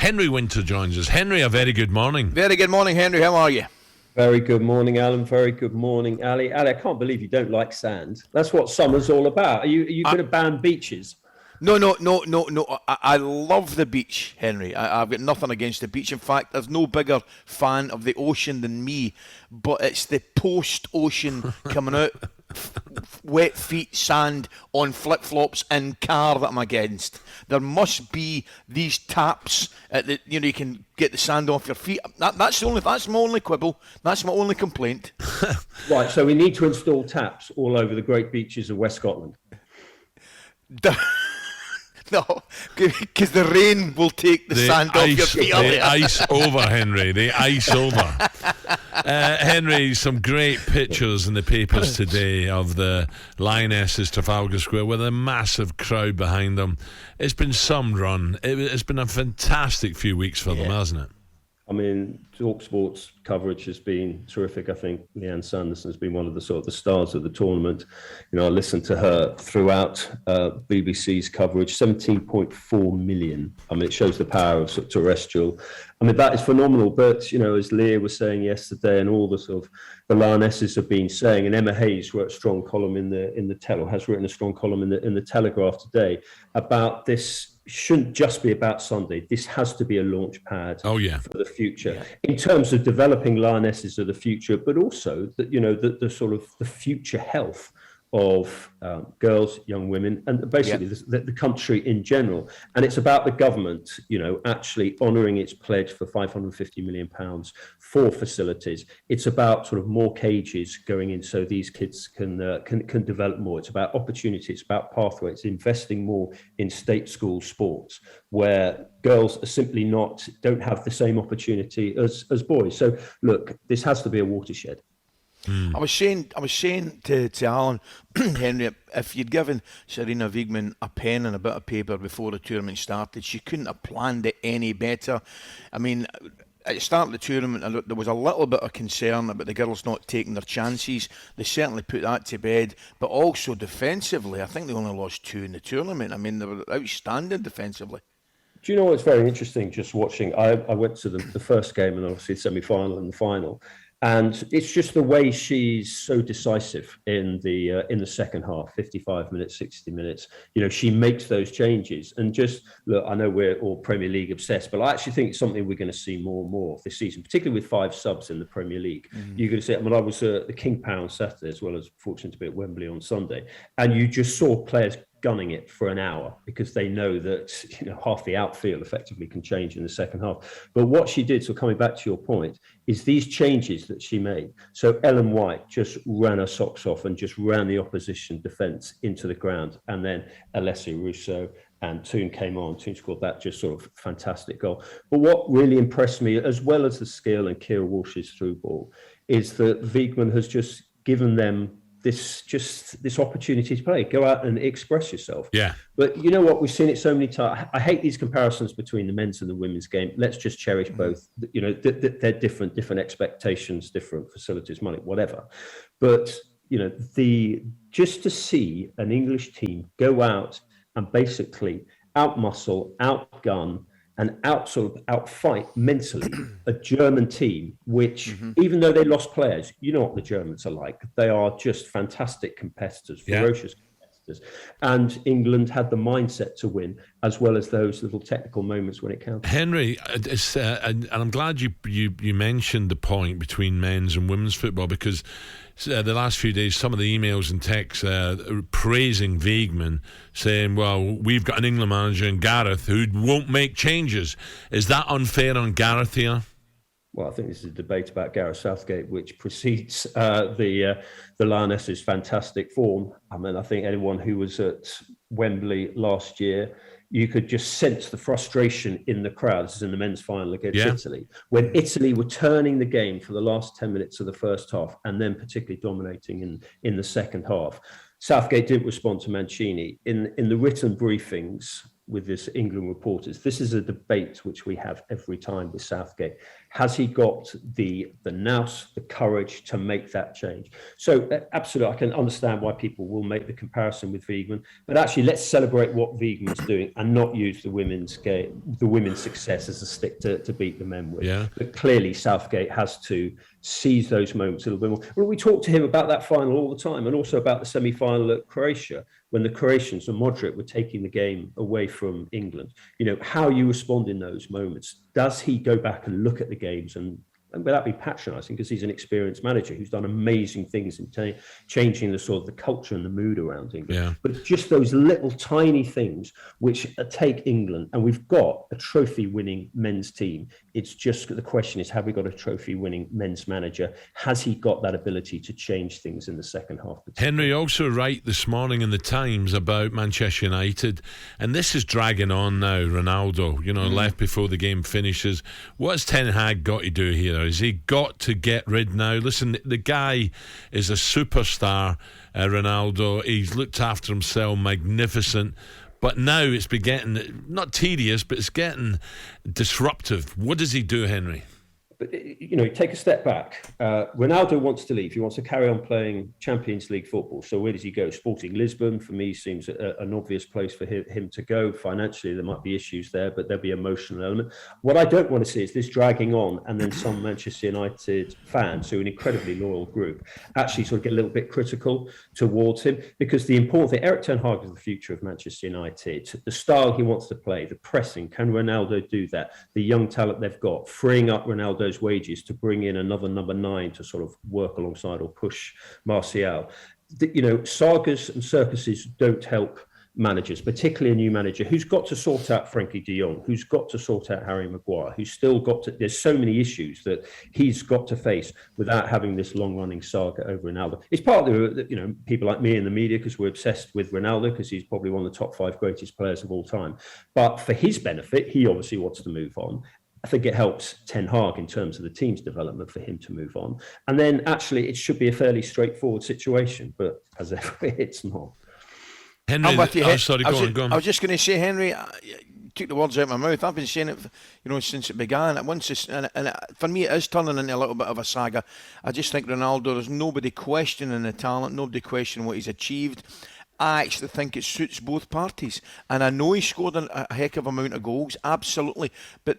Henry Winter joins us. Henry, a very good morning. Very good morning, Henry. How are you? Very good morning, Alan. Very good morning, Ali. Ali, I can't believe you don't like sand. That's what summer's all about. Are you going to ban beaches? No. I love the beach, Henry. I've got nothing against the beach. In fact, there's no bigger fan of the ocean than me. But it's the post-ocean coming out, wet feet, sand on flip-flops and car that I'm against. There must be these taps at the, you can get the sand off your feet. That's my only quibble. That's my only complaint. Right, so we need to install taps all over the great beaches of West Scotland. No, because the rain will take the sand off your feet. The ice over, Henry. The ice over. Henry, some great pictures in the papers today of the Lionesses Trafalgar Square with a massive crowd behind them. It's been some run. It's been a fantastic few weeks for them, hasn't it? I mean, talkSPORT's coverage has been terrific. I think Leanne Sanderson has been one of the stars of the tournament. I listened to her throughout BBC's coverage. 17.4 million. I mean, it shows the power of terrestrial. I mean, that is phenomenal. But as Leah was saying yesterday, and all the Lionesses have been saying, and Emma Hayes wrote a strong column in the has written a strong column in the Telegraph today about this. Shouldn't just be about Sunday. This has to be a launch pad for the future in terms of developing Lionesses of the future, but also that the sort of the future health of girls, young women, and basically the country in general. And it's about the government, actually honouring its pledge for £550 million for facilities. It's about sort of more cages going in so these kids can develop more. It's about opportunity. It's about pathway. It's investing more in state school sports where girls are simply don't have the same opportunity as boys. So look, this has to be a watershed. I was saying to Alan, Henry, if you'd given Serena Wigman a pen and a bit of paper before the tournament started, she couldn't have planned it any better. I mean, at the start of the tournament, there was a little bit of concern about the girls not taking their chances. They certainly put that to bed. But also defensively, I think they only lost 2 in the tournament. I mean, they were outstanding defensively. Do you know what's very interesting just watching? I went to the first game and obviously the semi-final and the final. And it's just the way she's so decisive in the second half, 55 minutes, 60 minutes. She makes those changes. And just look, I know we're all Premier League obsessed, but I actually think it's something we're going to see more and more this season, particularly with 5 subs in the Premier League. You're going to see it. I mean, I was at the King Power on Saturday, as well as fortunate to be at Wembley on Sunday, and you just saw players gunning it for an hour because they know that half the outfield effectively can change in the second half. But what she did, so coming back to your point, is these changes that she made. So Ellen White just ran her socks off and just ran the opposition defence into the ground, and then Alessia Russo and Toon came on. Toon scored that just sort of fantastic goal. But what really impressed me, as well as the skill and Keira Walsh's through ball, is that Wigman has just given them this opportunity to play, go out and express yourself. Yeah. But you know what? We've seen it so many times. I hate these comparisons between the men's and the women's game. Let's just cherish both. They're different expectations, different facilities, money, whatever. But just to see an English team go out and basically outmuscle, outgun, and outfight mentally a German team, which even though they lost players, you know what the Germans are like. They are just fantastic competitors, ferocious competitors. And England had the mindset to win, as well as those little technical moments when it counted. Henry, and I'm glad you mentioned the point between men's and women's football, because the last few days, some of the emails and texts praising Wigman, saying, well, we've got an England manager in Gareth who won't make changes. Is that unfair on Gareth here? Well, I think this is a debate about Gareth Southgate, which precedes the Lionesses' fantastic form. I mean, I think anyone who was at Wembley last year, you could just sense the frustration in the crowd. This is in the men's final against Italy, when Italy were turning the game for the last 10 minutes of the first half and then particularly dominating in the second half. Southgate didn't respond to Mancini. In the written briefings, with this England reporters. This is a debate which we have every time with Southgate. Has he got the nous, the courage to make that change? So absolutely, I can understand why people will make the comparison with Wigman, but actually let's celebrate what Wigman's doing and not use the women's success as a stick to beat the men with. Yeah. But clearly Southgate has to seize those moments a little bit more. Well, we talk to him about that final all the time, and also about the semi-final at Croatia, when the Croatians and Modric were taking the game away from England. How you respond in those moments. Does he go back and look at the games and without being patronising, because he's an experienced manager who's done amazing things in changing the sort of the culture and the mood around England. Yeah. But just those little tiny things which take England, and we've got a trophy-winning men's team. It's just the question is, have we got a trophy-winning men's manager? Has he got that ability to change things in the second half? Henry also wrote this morning in the Times about Manchester United, and this is dragging on now. Ronaldo, left before the game finishes. What has Ten Hag got to do here? Has he got to get rid now? Listen, the guy is a superstar, Ronaldo. He's looked after himself, magnificent. But now it's been getting, not tedious, but it's getting disruptive. What does he do, Henry? But, take a step back. Ronaldo wants to leave. He wants to carry on playing Champions League football. So where does he go? Sporting Lisbon, for me, seems an obvious place for him to go. Financially, there might be issues there, but there'll be an emotional element. What I don't want to see is this dragging on, and then some Manchester United fans, who are an incredibly loyal group, actually sort of get a little bit critical towards him. Because the important thing, Erik Ten Hag is the future of Manchester United. The style he wants to play, the pressing, can Ronaldo do that? The young talent they've got, freeing up Ronaldo's wages to bring in another number 9 to sort of work alongside or push Martial. Sagas and circuses don't help managers, particularly a new manager who's got to sort out Frankie de Jong, who's got to sort out Harry Maguire, who's still got to, there's so many issues that he's got to face without having this long-running saga over Ronaldo. It's partly, people like me in the media, because we're obsessed with Ronaldo, because he's probably one of the top 5 greatest players of all time. But for his benefit, he obviously wants to move on. I think it helps Ten Hag in terms of the team's development for him to move on. And then actually it should be a fairly straightforward situation, but as ever, it's not. Henry, go on. I was just going to say, Henry, you took the words out of my mouth. I've been saying it, since it began. For me, it is turning into a little bit of a saga. I just think Ronaldo, there's nobody questioning the talent, nobody questioning what he's achieved. I actually think it suits both parties. And I know he scored a heck of amount of goals, absolutely. But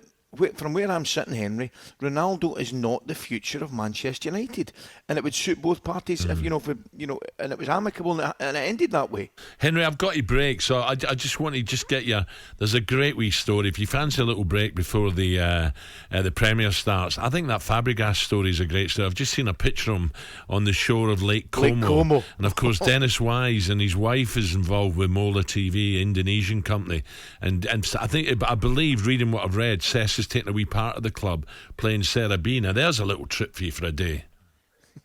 from where I'm sitting, Henry, Ronaldo is not the future of Manchester United, and it would suit both parties if and it was amicable, and it ended that way. Henry, I've got to break, so I just want to get you. There's a great wee story. If you fancy a little break before the Premier starts, I think that Fabregas story is a great story. I've just seen a picture of him on the shore of Lake Como. And of course Dennis Wise and his wife is involved with Mola TV, Indonesian company, and I believe, reading what I've read, Cess is taking a wee part of the club playing Serie B. Now there's a little trip for you for a day.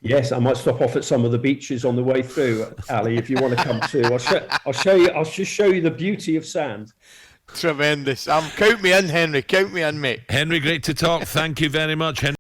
Yes, I might stop off at some of the beaches on the way through, Ali, if you want to come too. I'll show you. I'll just show you the beauty of sand. Tremendous. Count me in, Henry. Count me in, mate. Henry, great to talk. Thank you very much, Henry.